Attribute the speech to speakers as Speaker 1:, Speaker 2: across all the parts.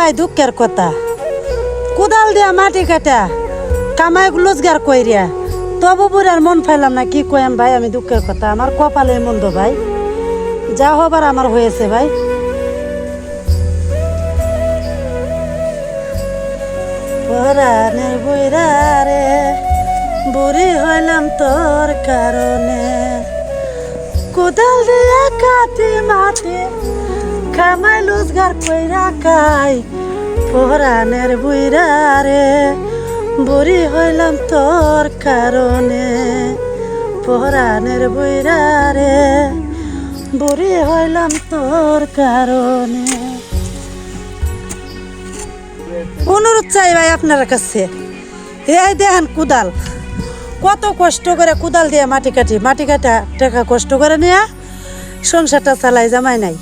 Speaker 1: ভাই দুঃখের কথা, কোদাল দিয়া মাটি কাটা কামাই রোজগার কইরিয়া তবু বুড়ার মন পাইলাম না। কি কইম ভাই, আমি দুঃখের কথা, আমার কপালে মন্দ ভাই, যা হবার আমার হয়েছে ভাই। পরাণের বুইরা রে বুড়ি হইলাম তোর কারণে, কোদাল দিয়া কাটি মাটি কামাই রোজগার কইরা খাই। পরাণের বুইরা রে বুড়ি হইলাম তোর কারণে, পরাণের বুইরা রে বুড়ি হইলাম তোর কারণে। অনুরোধ চাই ভাই আপনার কাছে, এই দেখেন কোদাল, কত কষ্ট করে কোদাল দিয়ে মাটি কাটা টাকা কষ্ট করে নিয়ে সংসারটা চালাই, জামাই নাই,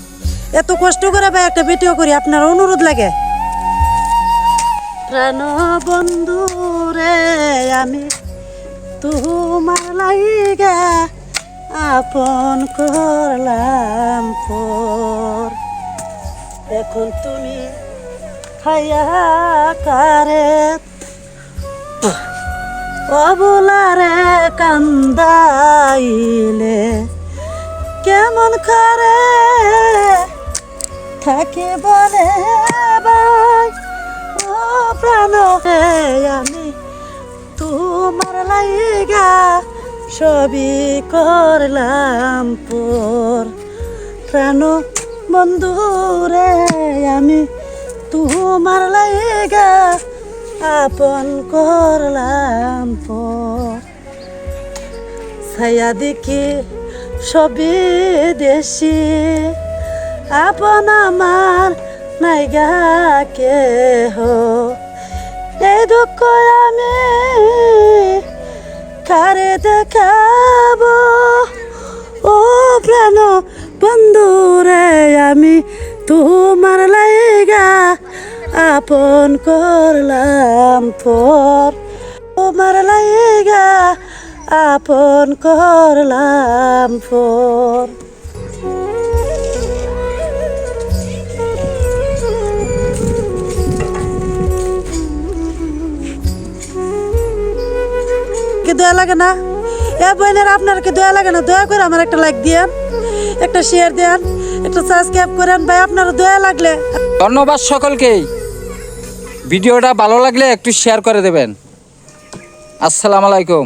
Speaker 1: এত কষ্ট করে ভাই একটা ভিডিও করি, আপনার অনুরোধ লাগে। প্রাণ বন্ধু রে আমি তোমার লাইগা আপন করলাম পর, এখন তুমি খাইয়া কারে অবলারে কান্দাইলে, কেমন করে থাকে বলে ভাই ও প্রাণ হে, আমি তোমার লাইগা সবই করলাম পর, প্রাণ বন্ধু রে আমি তোমার লাইগা আপন করলাম পর, ছায়া দেখি সবই দেশি আপন আমার নাইগা কেহ, এই দুঃখ আমি কারে দেখাবো ও প্রাণ বন্ধু রে আমি তোমার লাইগা আপন করলাম পর, তোমার লাইগা আপন করলাম পর। কি দয়া লাগে না এ বোনের, আপনার কি দয়া লাগে না? দয়া করে আমার একটা লাইক দিয়েন, একটা শেয়ার দেন, একটা সাবস্ক্রাইব করেন ভাই, আপনার দয়া লাগলে।
Speaker 2: ধন্যবাদ সকলকেই, ভিডিওটা ভালো লাগলে একটু শেয়ার করে দেবেন। আসসালামু আলাইকুম।